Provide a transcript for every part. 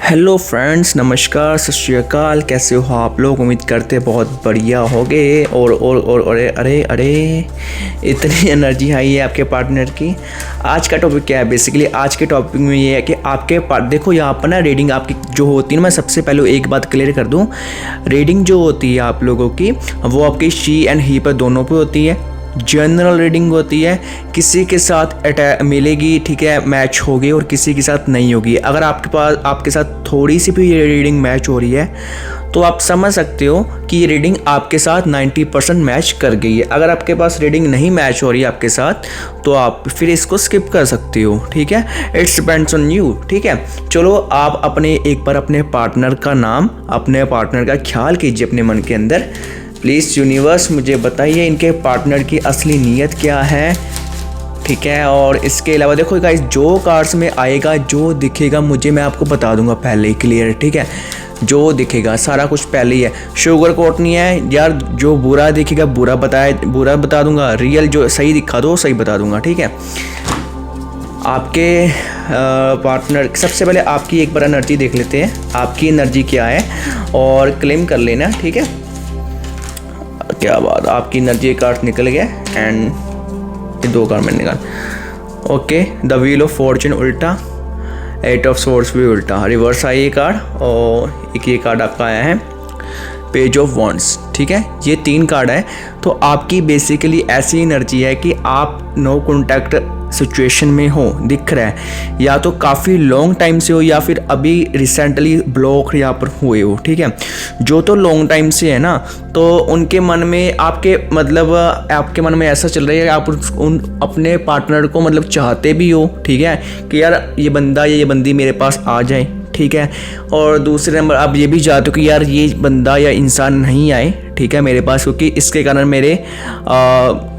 Hello friends, नमस्कार, सत श्री अकाल। कैसे हो आप लोग? उम्मीद करते बहुत बढ़िया होगे। और अरे अरे अरे इतनी एनर्जी आई है आपके पार्टनर की। आज का टॉपिक क्या है? बेसिकली आज के टॉपिक में ये है कि आपके देखो यहाँ पर ना रीडिंग आपकी जो होती है ना, मैं सबसे पहले एक बात क्लियर कर दूँ। रीडिंग जो होती है आप लोगों की वो आपकी शी एंड ही पर दोनों पे होती है। जनरल रीडिंग होती है, किसी के साथ मिलेगी, ठीक है, मैच होगी, और किसी के साथ नहीं होगी। अगर आपके साथ थोड़ी सी भी ये रीडिंग मैच हो रही है तो आप समझ सकते हो कि ये रीडिंग आपके साथ 90% मैच कर गई है। अगर आपके पास रीडिंग नहीं मैच हो रही है आपके साथ तो आप फिर इसको स्किप कर सकते हो, ठीक है। इट्स डिपेंड्स ऑन यू, ठीक है। चलो आप एक बार अपने पार्टनर का नाम, अपने पार्टनर का ख्याल कीजिए अपने मन के अंदर। प्लीज़ यूनिवर्स मुझे बताइए इनके पार्टनर की असली नीयत क्या है, ठीक है। और इसके अलावा देखो गाइस, जो कार्ड्स में आएगा, जो दिखेगा मुझे, मैं आपको बता दूंगा पहले ही क्लियर, ठीक है। जो दिखेगा सारा कुछ पहले ही है, शुगर कोट नहीं है यार। जो बुरा दिखेगा बुरा बता दूंगा, रियल जो सही दिखा दो सही बता दूंगा, ठीक है। आपके पार्टनर, सबसे पहले आपकी एक बार एनर्जी देख लेते हैं, आपकी एनर्जी क्या है और क्लेम कर लेना, ठीक है। क्या बात, आपकी एनर्जी कार्ड निकल गया एंड ये दो कार्ड में निकाल। Okay, the wheel of Fortune उल्टा, एट ऑफ सोर्स भी उल्टा, रिवर्स आई ये कार्ड, और एक ये कार्ड आपका आया है पेज ऑफ वॉन्ड्स, ठीक है। ये 3 कार्ड है। तो आपकी बेसिकली ऐसी एनर्जी है कि आप नो कॉन्टैक्ट सिचुएशन में हो, दिख रहा है, या तो काफ़ी लॉन्ग टाइम से हो या फिर अभी रिसेंटली ब्लॉक यहाँ पर हुए हो, ठीक है। जो तो लॉन्ग टाइम से है ना, तो उनके मन में आपके मन में ऐसा चल रहा है कि आप अपने पार्टनर को चाहते भी हो, ठीक है, कि यार ये बंदा या ये बंदी मेरे पास आ जाए, ठीक है। और दूसरे नंबर आप ये भी चाहते हो कि यार ये बंदा या इंसान नहीं आए, ठीक है, मेरे पास, क्योंकि इसके कारण मेरे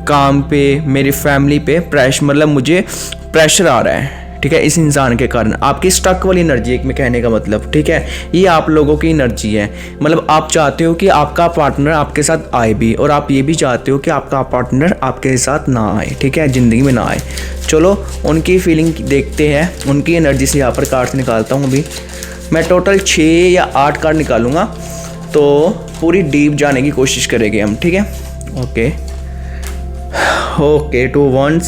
काम पे, मेरी फैमिली पे मुझे प्रेशर आ रहा है, ठीक है, इस इंसान के कारण। आपकी स्टक वाली एनर्जी एक में कहने का मतलब, ठीक है, ये आप लोगों की एनर्जी है। आप चाहते हो कि आपका पार्टनर आपके साथ आए भी, और आप ये भी चाहते हो कि आपका पार्टनर आपके साथ ना आए, ठीक है, ज़िंदगी में ना आए। चलो उनकी फीलिंग देखते हैं, उनकी एनर्जी से यहाँ पर कार्ड्स निकालता हूँ। अभी मैं टोटल 6 या 8 कार्ड निकालूंगा, तो पूरी डीप जाने की कोशिश करेंगे हम, ठीक है। Okay, 2 wands,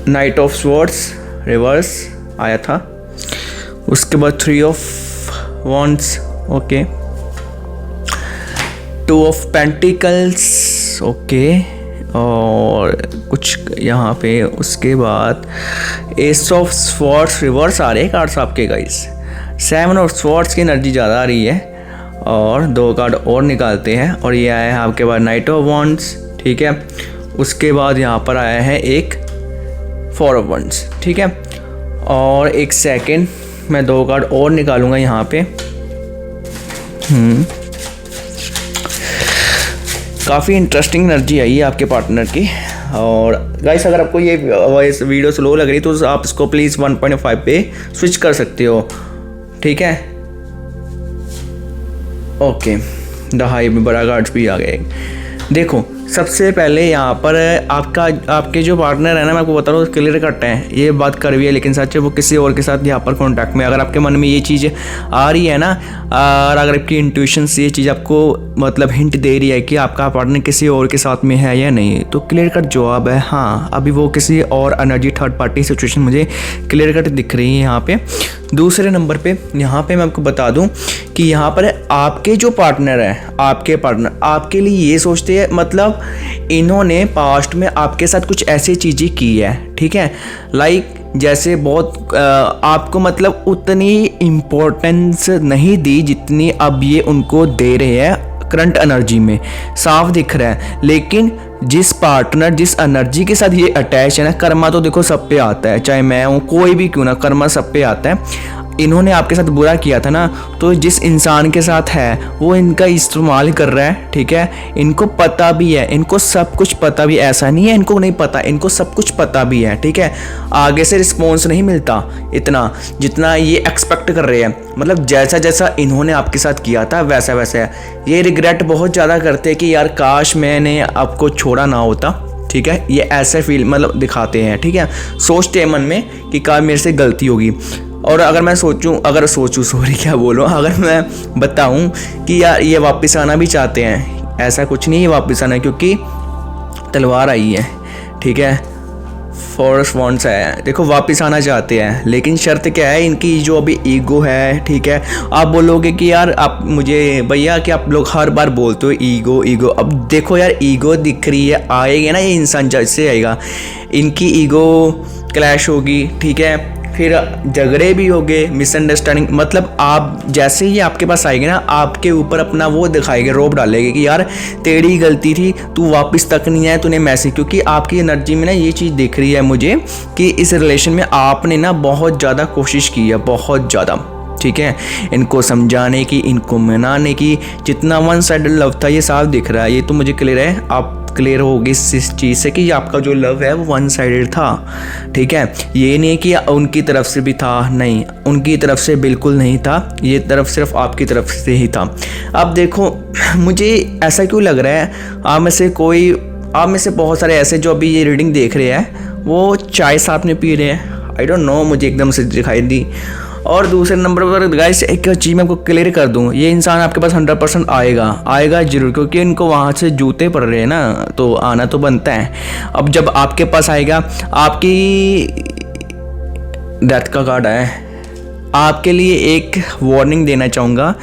night of swords reverse आया था, उसके बाद 3 of wands, okay, 2 of pentacles, okay, और कुछ यहाँ पे, उसके बाद एस ऑफ स्वॉर्ड्स रिवर्स आ रहे हैं कार्ड्स आपके गाइस। 7 of स्वॉर्ड्स की एनर्जी ज़्यादा आ रही है, और 2 कार्ड और निकालते हैं, और ये आया है आपके बाद नाइट ऑफ वॉन्ड्स, ठीक है। उसके बाद यहाँ पर आया है एक 4 of wands, ठीक है। और एक सेकंड, मैं 2 कार्ड और निकालूंगा यहाँ पे। काफ़ी इंटरेस्टिंग एनर्जी आई है आपके पार्टनर की। और गाइस, अगर आपको ये वीडियो स्लो लग रही तो आप इसको प्लीज़ 1.5 पे स्विच कर सकते हो, ठीक है। ओके, द हाई में बड़ा कार्ड्स भी आ गए। देखो सबसे पहले यहाँ पर आपके जो पार्टनर है ना, मैं आपको बता रहा हूँ, क्लियर कट है, ये बात कर भी है, लेकिन सच है वो किसी और के साथ यहाँ पर कांटेक्ट में। अगर आपके मन में ये चीज़ आ रही है ना, और अगर आपकी इंट्यूशन से ये चीज़ आपको हिंट दे रही है कि आपका पार्टनर किसी और के साथ में है या नहीं, तो क्लियर कट जवाब है हाँ, अभी वो किसी और एनर्जी, थर्ड पार्टी सिचुएशन मुझे क्लियर कट दिख रही है यहाँ पे। दूसरे नंबर पे यहाँ पे मैं आपको बता दूं कि यहाँ पर आपके जो पार्टनर है, आपके पार्टनर आपके लिए ये सोचते हैं, इन्होंने पास्ट में आपके साथ कुछ ऐसी चीज़ें की है, ठीक है, जैसे बहुत आपको उतनी इम्पोर्टेंस नहीं दी जितनी अब ये उनको दे रहे हैं करंट एनर्जी में, साफ दिख रहा है। लेकिन जिस पार्टनर, जिस एनर्जी के साथ ये अटैच है ना, कर्मा तो देखो सब पे आता है, चाहे मैं हूँ कोई भी क्यों ना, कर्मा सब पे आता है। इन्होंने आपके साथ बुरा किया था ना, तो जिस इंसान के साथ है वो इनका इस्तेमाल कर रहा है, ठीक है। इनको पता भी है, इनको सब कुछ पता भी, ऐसा नहीं है इनको नहीं पता, इनको सब कुछ पता भी है, ठीक है। आगे से रिस्पॉन्स नहीं मिलता इतना जितना ये एक्सपेक्ट कर रहे हैं। जैसा जैसा इन्होंने आपके साथ किया था वैसा वैसा है। ये रिग्रेट बहुत ज़्यादा करते हैं कि यार काश मैंने आपको छोड़ा ना होता, ठीक है। ये ऐसे फील दिखाते हैं, ठीक है, सोचते हैं मन में कि काश मेरे से गलती होगी। और अगर सोचूं सॉरी क्या बोलूँ, अगर मैं बताऊं कि यार ये वापस आना भी चाहते हैं, ऐसा कुछ नहीं है वापस आना, क्योंकि तलवार आई है, ठीक है, फोर्स वॉन्ट्स है, देखो वापस आना चाहते हैं, लेकिन शर्त क्या है इनकी, जो अभी ईगो है, ठीक है। आप बोलोगे कि यार आप मुझे भैया कि आप लोग हर बार बोलते हो ईगो ईगो, अब देखो यार ईगो दिख रही है, आएगी ना ये इंसान जैसे आएगा, इनकी ईगो क्लैश होगी, ठीक है, फिर झगड़े भी हो गए, मिसअंडरस्टैंडिंग, मतलब आप जैसे ही आपके पास आएंगे ना, आपके ऊपर अपना वो दिखाएंगे, रोब डालेंगे कि यार तेरी गलती थी, तू वापस तक नहीं आया, तूने मैसेज, क्योंकि आपकी एनर्जी में ना ये चीज़ दिख रही है मुझे कि इस रिलेशन में आपने ना बहुत ज़्यादा कोशिश की है, बहुत ज़्यादा, ठीक है, इनको समझाने की, इनको मनाने की, जितना वन साइडेड लव था ये साफ दिख रहा है, ये तो मुझे क्लियर है, आप क्लियर होगी इस चीज़ से कि आपका जो लव है वो वन साइडेड था, ठीक है, ये नहीं कि उनकी तरफ से भी था, नहीं, उनकी तरफ से बिल्कुल नहीं था, ये तरफ सिर्फ आपकी तरफ से ही था। अब देखो मुझे ऐसा क्यों लग रहा है, आप में से बहुत सारे ऐसे जो अभी ये रीडिंग देख रहे हैं वो चाय साथ में पी रहे हैं, आई डोंट नो, मुझे एकदम से दिखाई दी। और दूसरे नंबर पर गाइस एक चीज़ मैं आपको क्लियर कर दूं, ये इंसान आपके पास 100% आएगा जरूर, क्योंकि इनको वहाँ से जूते पड़ रहे हैं ना, तो आना तो बनता है। अब जब आपके पास आएगा, आपकी डेथ का कार्ड है, आपके लिए एक वार्निंग देना चाहूँगा,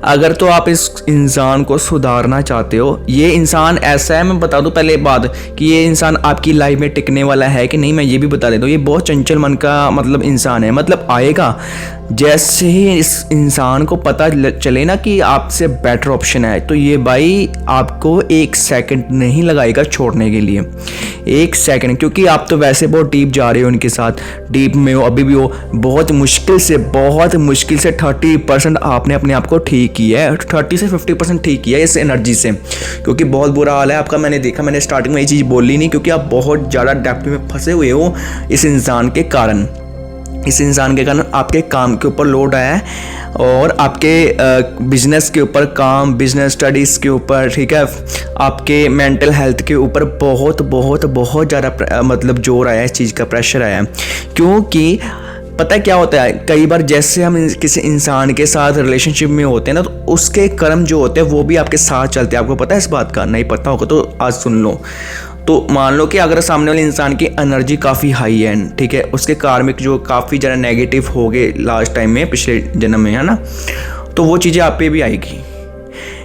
अगर तो आप इस इंसान को सुधारना चाहते हो, ये इंसान ऐसा है, मैं बता दूं पहले बात कि ये इंसान आपकी लाइफ में टिकने वाला है कि नहीं, मैं ये भी बता देता हूँ, ये बहुत चंचल मन का मतलब इंसान है, मतलब आएगा जैसे ही इस इंसान को पता चले ना कि आपसे बेटर ऑप्शन है, तो ये भाई आपको 1 सेकंड नहीं लगाएगा छोड़ने के लिए, 1 सेकंड, क्योंकि आप तो वैसे बहुत डीप जा रहे हो उनके साथ, डीप में हो अभी भी हो, बहुत मुश्किल से 30% आपने अपने आप को ठीक किया है, 30 से 50% ठीक किया है इस एनर्जी से, क्योंकि बहुत बुरा हाल है आपका, मैंने देखा, मैंने स्टार्टिंग में ये चीज़ बोली नहीं, क्योंकि आप बहुत ज़्यादा डेप्थ में फंसे हुए हो इस इंसान के कारण, आपके काम के ऊपर लोड आया है, और आपके बिजनेस के ऊपर काम, बिजनेस स्टडीज़ के ऊपर, ठीक है, आपके मेंटल हेल्थ के ऊपर बहुत बहुत बहुत ज़्यादा मतलब जोर आया है, इस चीज़ का प्रेशर आया है, क्योंकि पता क्या होता है, कई बार जैसे हम किसी इंसान के साथ रिलेशनशिप में होते हैं ना, तो उसके कर्म जो होते हैं वो भी आपके साथ चलते हैं, आपको पता है इस बात का, नहीं पता होगा तो आज सुन लो। तो मान लो कि अगर सामने वाले इंसान की एनर्जी काफ़ी हाई है, ठीक है, उसके कार्मिक जो काफ़ी ज़्यादा नेगेटिव हो गए लास्ट टाइम में, पिछले जन्म में, है ना, तो वो चीज़ें आप पे भी आएगी।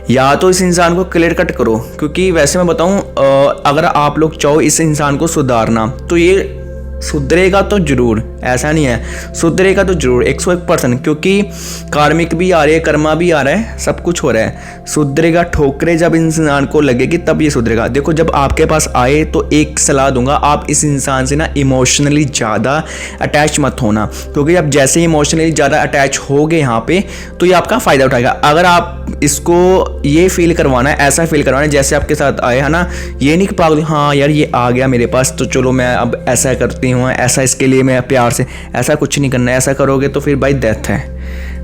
या तो इस इंसान को क्लियर कट करो, क्योंकि वैसे मैं बताऊं, अगर आप लोग चाहो इस इंसान को सुधारना, तो ये सुधरेगा तो जरूर, ऐसा नहीं है, सुधरेगा तो जरूर 101%, क्योंकि कार्मिक भी आ रही है, कर्मा भी आ रहा है, सब कुछ हो रहा है, सुधरेगा। ठोकरे जब इंसान को लगेगी तब ये सुधरेगा। देखो जब आपके पास आए तो एक सलाह दूंगा, आप इस इंसान से ना इमोशनली ज़्यादा अटैच मत होना, क्योंकि आप जैसे ही इमोशनली ज़्यादा अटैच हो गए यहाँ पे, तो ये आपका फ़ायदा उठाएगा। अगर आप इसको ये फील करवाना है, ऐसा फील करवाना है जैसे आपके साथ आए, है ना, ये नहीं कि पागल, हाँ यार ये आ गया मेरे पास तो चलो मैं अब ऐसा करती हूँ, ऐसा इसके लिए मैं प्यार से, ऐसा कुछ नहीं करना है। ऐसा करोगे तो फिर भाई डेथ है,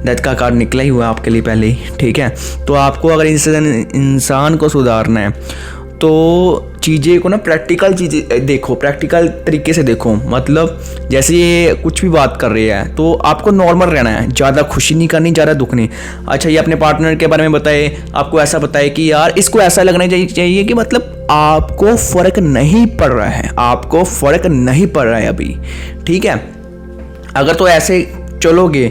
डेथ का कार्ड निकला ही हुआ आपके लिए पहले ही, ठीक है। तो आपको अगर इंसान को सुधारना है तो चीज़ें को ना प्रैक्टिकल चीज़ें देखो, प्रैक्टिकल तरीके से देखो। मतलब जैसे ये कुछ भी बात कर रही है तो आपको नॉर्मल रहना है, ज़्यादा खुशी नहीं करनी, ज़्यादा दुख नहीं। अच्छा ये अपने पार्टनर के बारे में बताए, आपको ऐसा बताए कि यार इसको ऐसा लगना चाहिए कि मतलब आपको फ़र्क नहीं पड़ रहा है, आपको फ़र्क नहीं पड़ रहा है अभी, ठीक है। अगर तो ऐसे चलोगे,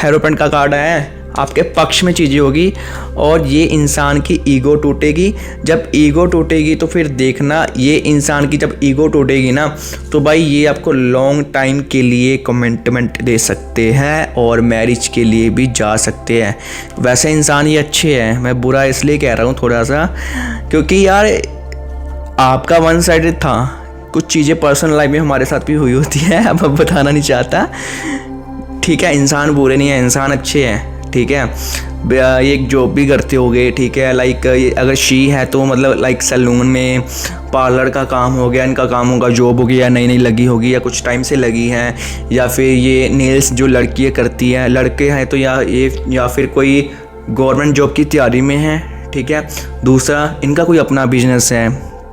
हेरोपेंट का कार्ड है, आपके पक्ष में चीज़ें होगी और ये इंसान की ईगो टूटेगी। जब ईगो टूटेगी तो फिर देखना, ये इंसान की जब ईगो टूटेगी ना तो भाई ये आपको लॉन्ग टाइम के लिए कमिटमेंट दे सकते हैं और मैरिज के लिए भी जा सकते हैं। वैसे इंसान ये अच्छे हैं, मैं बुरा इसलिए कह रहा हूँ थोड़ा सा, क्योंकि यार आपका वन साइडेड था। कुछ चीज़ें पर्सनल लाइफ में हमारे साथ भी हुई होती है, अब बताना नहीं चाहता, ठीक है। इंसान बुरे नहीं है, इंसान अच्छे हैं, ठीक है। ये एक जॉब भी करते होगे, ठीक है। लाइक अगर शी है तो मतलब लाइक सैलून में, पार्लर का काम हो गया, इनका काम होगा, जॉब होगी या नई नई लगी होगी या कुछ टाइम से लगी है, या फिर ये नेल्स जो लड़कियाँ करती हैं, लड़के हैं तो या फिर कोई गवर्नमेंट जॉब की तैयारी में है, ठीक है। दूसरा इनका कोई अपना बिजनेस है,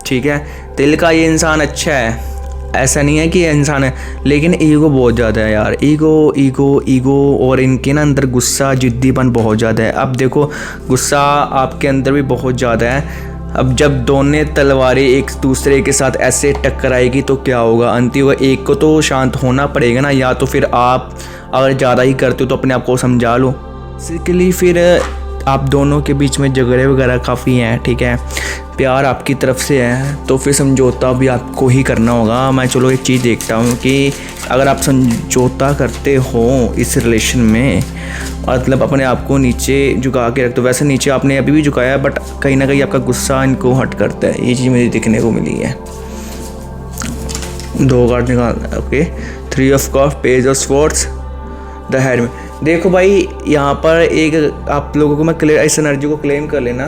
ठीक है। दिल का ये इंसान अच्छा है, ऐसा नहीं है कि ये इंसान है, लेकिन ईगो बहुत ज़्यादा है यार। ईगो ईगो ईगो और इनके ना अंदर गुस्सा, जिद्दीपन बहुत ज़्यादा है। अब देखो गुस्सा आपके अंदर भी बहुत ज़्यादा है। अब जब दोनों तलवारें एक दूसरे के साथ ऐसे टकराएगी तो क्या होगा, अंत होगा। एक को तो शांत होना पड़ेगा ना, या तो फिर आप अगर ज़्यादा ही करते हो तो अपने आप को समझा लो। बेसिकली फिर आप दोनों के बीच में झगड़े वगैरह काफ़ी हैं, ठीक है। प्यार आपकी तरफ से है तो फिर समझौता भी आपको ही करना होगा। मैं चलो एक चीज़ देखता हूँ कि अगर आप समझौता करते हो इस रिलेशन में, मतलब अपने आप को नीचे झुका के रखते हो। वैसे नीचे आपने अभी भी झुकाया है, बट कहीं ना कहीं आपका गुस्सा इनको हट करता है। ये चीज़ मुझे देखने को मिली है। 2 कार्ड निकाल, okay. 3 of cups, page of swords, the head में। देखो भाई यहाँ पर एक आप लोगों को मैं क्लियर इस एनर्जी को क्लेम कर लेना।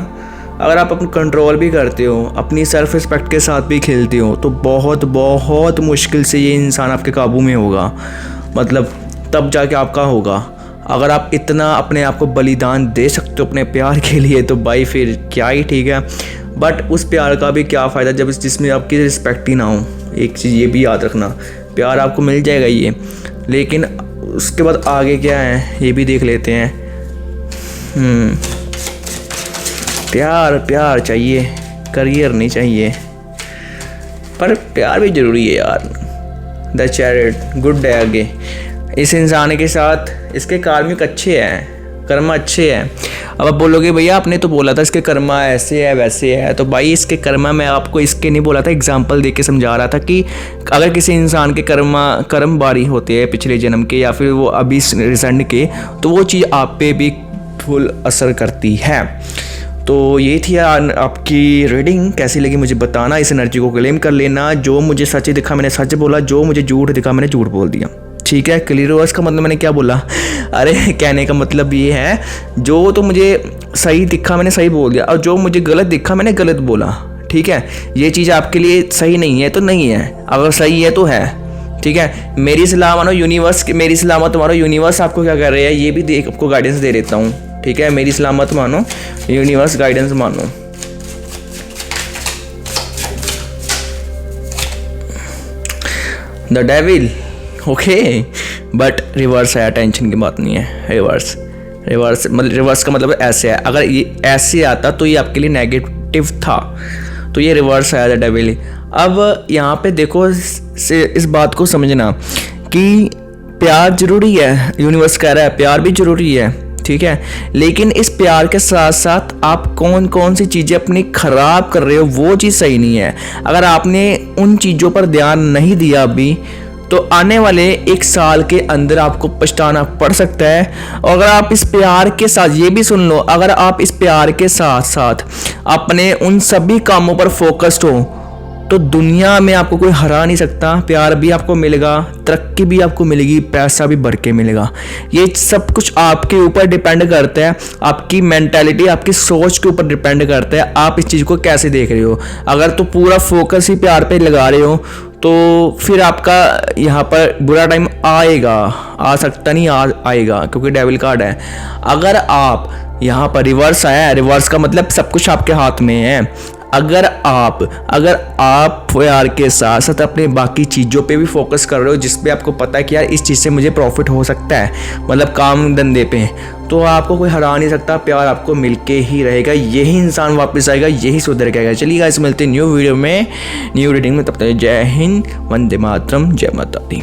अगर आप अपना कंट्रोल भी करते हो, अपनी सेल्फ रिस्पेक्ट के साथ भी खेलते हो, तो बहुत बहुत मुश्किल से ये इंसान आपके काबू में होगा। मतलब तब जाके आपका होगा। अगर आप इतना अपने आप को बलिदान दे सकते हो अपने प्यार के लिए, तो भाई फिर क्या ही ठीक है। बट उस प्यार का भी क्या फ़ायदा जब जिसमें आपकी रिस्पेक्ट ही ना हो। एक चीज़ ये भी याद रखना, प्यार आपको मिल जाएगा ये, लेकिन उसके बाद आगे क्या है ये भी देख लेते हैं। प्यार प्यार चाहिए, करियर नहीं चाहिए, पर प्यार भी ज़रूरी है यार। द चैरिट, गुड है आगे। इस इंसान के साथ इसके कार्मिक अच्छे हैं, कर्म अच्छे हैं। अब आप बोलोगे भैया आपने तो बोला था इसके कर्मा ऐसे है वैसे है, तो भाई इसके कर्मा मैं आपको इसके नहीं बोला था, एग्जांपल दे के समझा रहा था कि अगर किसी इंसान के कर्म बारी होते हैं पिछले जन्म के या फिर वो अभी रिसेंट के, तो वो चीज़ आप पे भी फुल असर करती है। तो ये थी आपकी रीडिंग, कैसी लगी मुझे बताना। इस एनर्जी को क्लेम कर लेना। जो मुझे सच दिखा मैंने सच बोला, जो मुझे झूठ दिखा मैंने झूठ बोल दिया, ठीक है। क्लियर हुआ इसका मतलब मैंने क्या बोला? अरे कहने का मतलब ये है, जो तो मुझे सही दिखा मैंने सही बोल दिया, और जो मुझे गलत दिखा मैंने गलत बोला, ठीक है। ये चीज़ आपके लिए सही नहीं है तो नहीं है, अगर सही है तो है, ठीक है। मेरी सलाह मानो यूनिवर्स, मेरी सलाह मत मानो यूनिवर्स आपको क्या कर रहे हैं ये भी देख आपको गाइडेंस दे देता हूँ, ठीक है। मेरी सलाह मत मानो, यूनिवर्स गाइडेंस मानो। The devil, okay, but reverse है, टेंशन की बात नहीं है। रिवर्स मतलब रिवर्स का मतलब ऐसे है, अगर ये ऐसे आता तो ये आपके लिए नेगेटिव था, तो ये रिवर्स आया द डेविल। अब यहाँ पे देखो इस बात को समझना कि प्यार ज़रूरी है, यूनिवर्स कह रहा है प्यार भी ज़रूरी है, ठीक है। लेकिन इस प्यार के साथ साथ आप कौन कौन सी चीज़ें अपनी ख़राब कर रहे हो वो चीज़ सही नहीं है। अगर आपने उन चीज़ों पर ध्यान नहीं दिया अभी, तो आने वाले 1 साल के अंदर आपको पछताना पड़ सकता है। और अगर आप इस प्यार के साथ, ये भी सुन लो, अगर आप इस प्यार के साथ साथ अपने उन सभी कामों पर फोकस्ड हो, तो दुनिया में आपको कोई हरा नहीं सकता। प्यार भी आपको मिलेगा, तरक्की भी आपको मिलेगी, पैसा भी बढ़ के मिलेगा। ये सब कुछ आपके ऊपर डिपेंड करता है, आपकी मेंटालिटी, आपकी सोच के ऊपर डिपेंड करता है, आप इस चीज़ को कैसे देख रहे हो। अगर तो पूरा फोकस ही प्यार पे लगा रहे हो, तो फिर आपका यहाँ पर बुरा टाइम आएगा, आ सकता नहीं आएगा, क्योंकि डेविल कार्ड है। अगर आप यहाँ पर रिवर्स आया है, रिवर्स का मतलब सब कुछ आपके हाथ में है। अगर आप प्यार के साथ साथ अपने बाकी चीज़ों पे भी फोकस कर रहे हो, जिस पे आपको पता है कि यार इस चीज़ से मुझे प्रॉफिट हो सकता है, मतलब काम धंधे पे, तो आपको कोई हरा नहीं सकता। प्यार आपको मिलके ही रहेगा, यही इंसान वापस आएगा, यही सुधर के आएगा। चलिए गाइस, मिलते हैं न्यू वीडियो में, न्यू रीडिंग में। तब तक जय हिंद, वंदे मातरम, जय माता दी।